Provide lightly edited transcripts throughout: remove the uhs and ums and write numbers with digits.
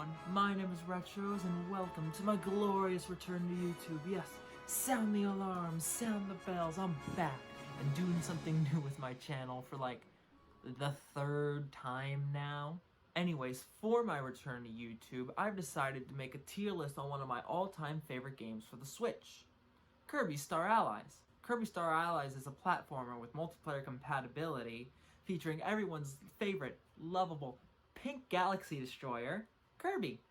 everyone, my name is RetroZz and welcome to my glorious return to YouTube. Yes, sound the alarms, sound the bells, I'm back and doing something new with my channel for like the third time now. Anyways, for my return to YouTube, I've decided to make a tier list on one of my all-time favorite games for the Switch, Kirby Star Allies. Kirby Star Allies is a platformer with multiplayer compatibility featuring everyone's favorite, lovable, pink galaxy destroyer, Kirby.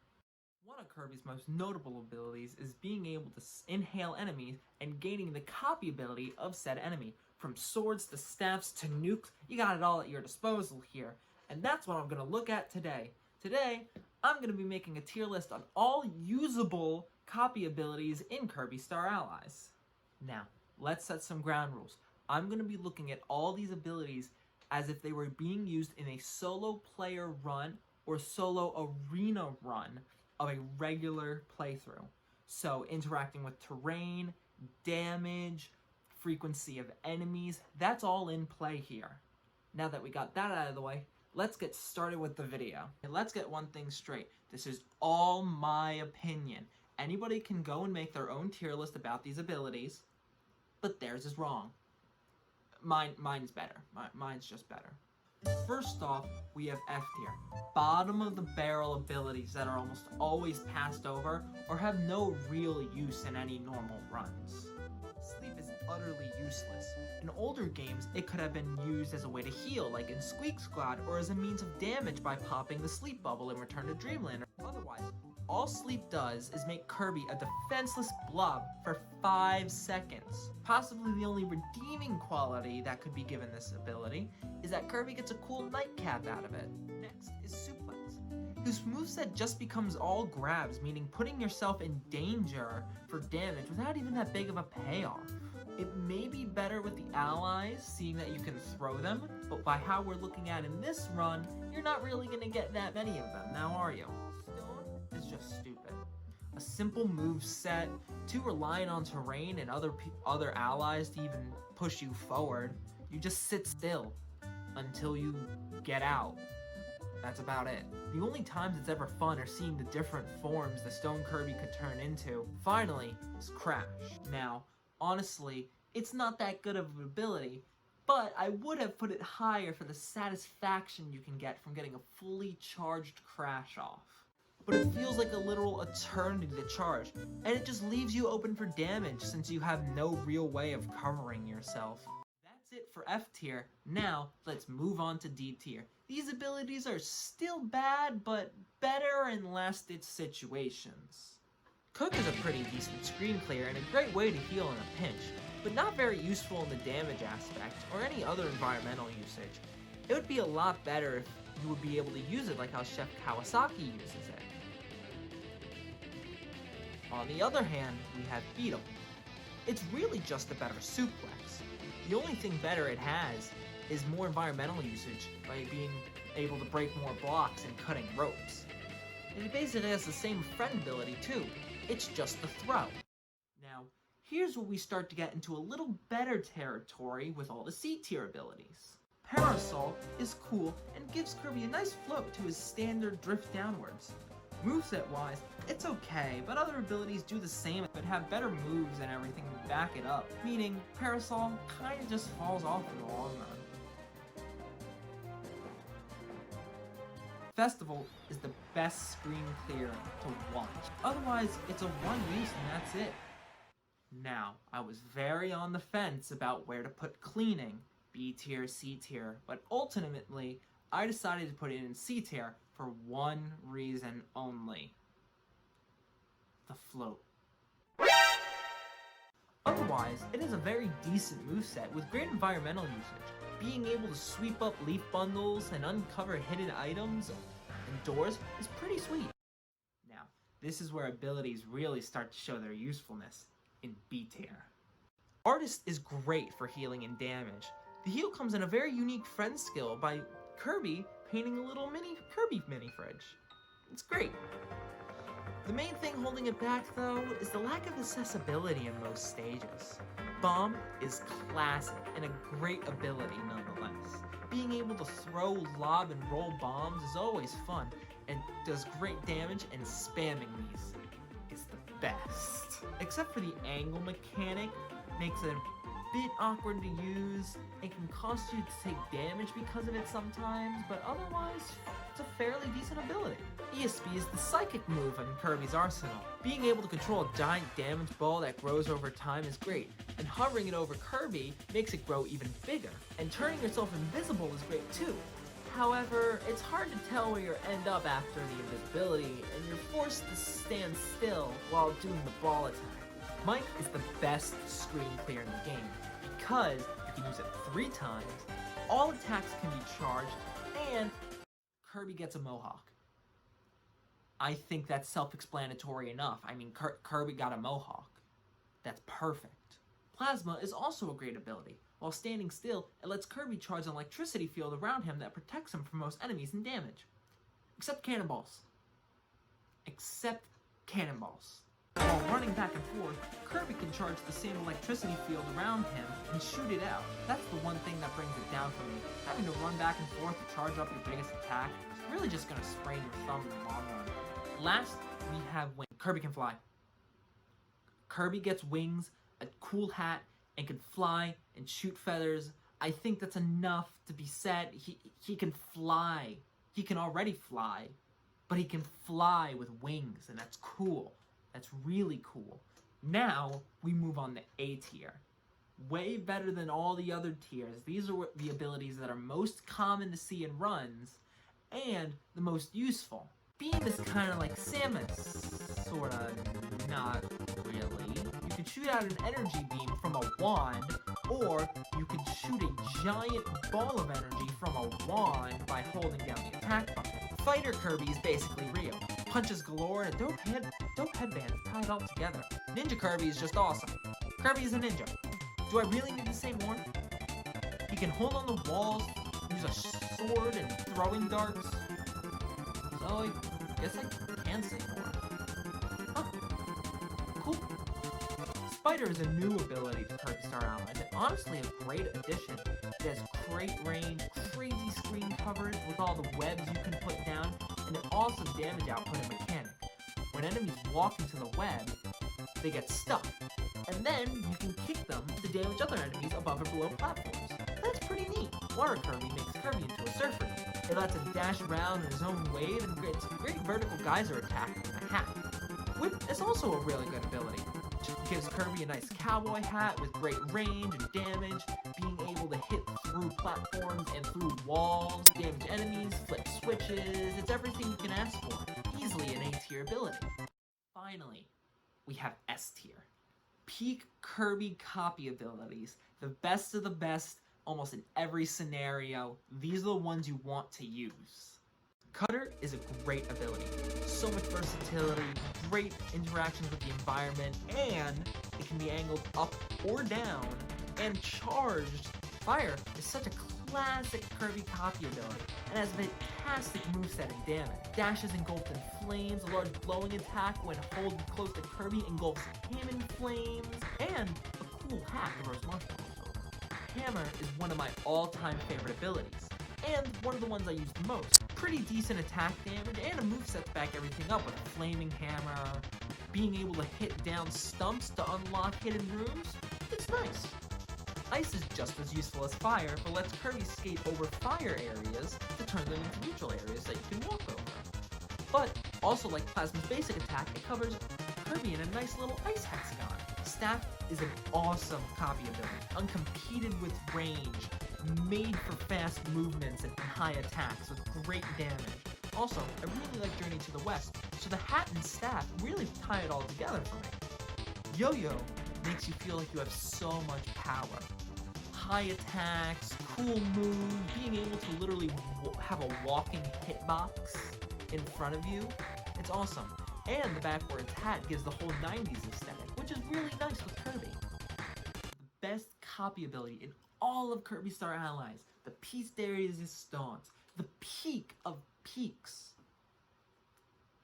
One of Kirby's most notable abilities is being able to inhale enemies and gaining the copy ability of said enemy. From swords to staffs to nukes, you got it all at your disposal here. And that's what I'm going to look at today. Today, I'm going to be making a tier list on all usable copy abilities in Kirby Star Allies. Now, let's set some ground rules. I'm going to be looking at all these abilities as if they were being used in a solo player run or solo arena run of a regular playthrough. So interacting with terrain, damage, frequency of enemies, that's all in play here. Now that we got that out of the way, let's get started with the video. And let's get one thing straight. This is all my opinion. Anybody can go and make their own tier list about these abilities, but theirs is wrong. Mine's better. Mine's just better. First off, we have F tier. Bottom of the barrel abilities that are almost always passed over or have no real use in any normal runs. Sleep is utterly useless. In older games, it could have been used as a way to heal, like in Squeak Squad, or as a means of damage by popping the sleep bubble in Return to Dreamland. Otherwise, all Sleep does is make Kirby a defenseless blob for 5 seconds. Possibly the only redeeming quality that could be given this ability is that Kirby gets a cool nightcap out of it. Next is Suplex, whose moveset just becomes all grabs, meaning putting yourself in danger for damage without even that big of a payoff. It may be better with the allies, seeing that you can throw them, but by how we're looking at in this run, you're not really going to get that many of them, now are you? Is just stupid. A simple move set, too reliant on terrain and other allies to even push you forward. You just sit still until you get out. That's about it. The only times it's ever fun are seeing the different forms the Stone Kirby could turn into. Finally, is Crash. Now, honestly, it's not that good of an ability, but I would have put it higher for the satisfaction you can get from getting a fully charged Crash off. But it feels like a literal eternity to charge, and it just leaves you open for damage since you have no real way of covering yourself. That's it for F tier. Now, let's move on to D tier. These abilities are still bad, but better in last-ditch situations. Cook is a pretty decent screen clear and a great way to heal in a pinch, but not very useful in the damage aspect or any other environmental usage. It would be a lot better if you would be able to use it like how Chef Kawasaki uses it. On the other hand, we have Beetle. It's really just a better suplex. The only thing better it has is more environmental usage by being able to break more blocks and cutting ropes. And it basically has the same friend ability too, it's just the throw. Now, here's where we start to get into a little better territory with all the C tier abilities. Parasol is cool and gives Kirby a nice float to his standard drift downwards. Moveset wise, it's okay, but other abilities do the same but have better moves and everything to back it up, meaning Parasol kinda just falls off in the long run. Festival is the best screen clear to watch. Otherwise, it's a one use and that's it. Now, I was very on the fence about where to put Cleaning, B tier, C tier, but ultimately, I decided to put it in C tier for one reason only. The float. Otherwise, it is a very decent moveset with great environmental usage. Being able to sweep up leaf bundles and uncover hidden items and doors is pretty sweet. Now, this is where abilities really start to show their usefulness in B tier. Artist is great for healing and damage. The heal comes in a very unique friend skill by Kirby painting a little Kirby mini fridge. It's great. The main thing holding it back though is the lack of accessibility in most stages. Bomb is classic and a great ability nonetheless. Being able to throw, lob, and roll bombs is always fun, and does great damage, and spamming these is the best. Except for the angle mechanic, makes it a bit awkward to use. It can cost you to take damage because of it sometimes, but otherwise, it's a fairly decent ability. ESP is the psychic move in Kirby's arsenal. Being able to control a giant damage ball that grows over time is great, and hovering it over Kirby makes it grow even bigger. And turning yourself invisible is great too. However, it's hard to tell where you end up after the invisibility, and you're forced to stand still while doing the ball attack. Mike is the best screen clear in the game, because you can use it 3 times, all attacks can be charged, and Kirby gets a mohawk. I think that's self-explanatory enough. I mean, Kirby got a mohawk. That's perfect. Plasma is also a great ability. While standing still, it lets Kirby charge an electricity field around him that protects him from most enemies and damage. Except cannonballs. Except cannonballs. While running back and forth, Kirby can charge the same electricity field around him and shoot it out. That's the one thing that brings it down for me. Having to run back and forth to charge up your biggest attack is really just going to sprain your thumb in the long run. Last, we have wings. Kirby can fly. Kirby gets wings, a cool hat, and can fly and shoot feathers. I think that's enough to be said. He can fly. He can already fly, but he can fly with wings, and that's cool. That's really cool. Now, we move on to A tier. Way better than all the other tiers. These are the abilities that are most common to see in runs, and the most useful. Beam is kind of like Samus. Sorta, not really. You can shoot out an energy beam from a wand, or you can shoot a giant ball of energy from a wand by holding down the attack button. Fighter Kirby is basically real. Punches galore and a dope headband tied all together. Ninja Kirby is just awesome. Kirby is a ninja. Do I really need to say more? He can hold on the walls, use a sword and throwing darts. So I guess I can say more. Huh. Cool. Spider is a new ability to Kirby Star Allies, and honestly a great addition. It has great range, crazy screen coverage with all the webs you can put down, and an awesome damage output and mechanic. When enemies walk into the web, they get stuck, and then you can kick them to damage other enemies above or below platforms. That's pretty neat. Water Kirby makes Kirby into a surfer. It lets him dash around in his own wave and creates a great vertical geyser attack with a hat. Whip is also a really good ability. It gives Kirby a nice cowboy hat with great range and damage, being able to hit through platforms and through walls, damage enemies, flip switches. It's everything you can ask for. Easily an A tier ability. Finally, we have S tier. Peak Kirby copy abilities. The best of the best, almost in every scenario. These are the ones you want to use. Cutter is a great ability. So much versatility, great interactions with the environment, and it can be angled up or down, and charged. Fire is such a classic Kirby copy ability, and has a fantastic moveset and damage. Dash is engulfed in flames, a large glowing attack when held close to Kirby engulfs him in flames, and a cool hat to roast marshmallows over. Hammer is one of my all-time favorite abilities, and one of the ones I use the most. Pretty decent attack damage, and a moveset to back everything up with a flaming hammer. Being able to hit down stumps to unlock hidden rooms, it's nice. Ice is just as useful as fire, but lets Kirby skate over fire areas to turn them into neutral areas that you can walk over. But, also like Plasma's basic attack, it covers Kirby in a nice little ice hexagon. Staff is an awesome copy ability, uncompeted with range, made for fast movements and high attacks with great damage. Also, I really like Journey to the West, so the hat and staff really tie it all together for me. Yo-Yo makes you feel like you have so much power. High attacks, cool moves, being able to literally have a walking hitbox in front of you, it's awesome. And the backwards hat gives the whole 90s aesthetic, which is really nice with Kirby. The best copy ability in all of Kirby Star Allies, the piece de resistance, the peak of peaks.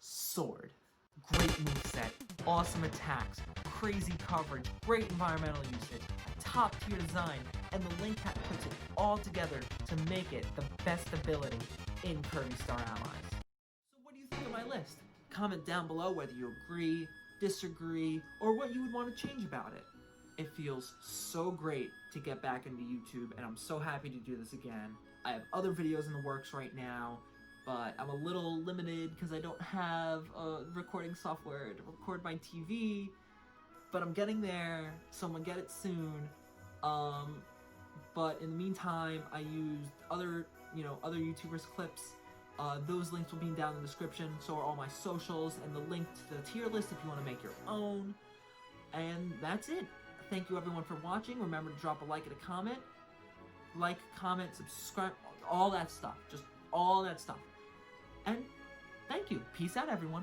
Sword. Great moveset, awesome attacks, crazy coverage, great environmental usage, a top tier design, and the Link hat puts it all together to make it the best ability in Kirby Star Allies. So what do you think of my list. Comment down below whether you agree, disagree, or what you would want to change about it. It feels so great to get back into YouTube, and I'm so happy to do this again. I have other videos in the works right now, but I'm a little limited because I don't have recording software to record my TV, but I'm getting there, so I'm gonna get it soon. But in the meantime, I used other YouTubers' clips. Those links will be down in the description, so are all my socials, and the link to the tier list if you want to make your own. And that's it. Thank you everyone for watching. Remember to drop a like and a comment. Like, comment, subscribe, all that stuff. Just all that stuff. And thank you. Peace out, everyone.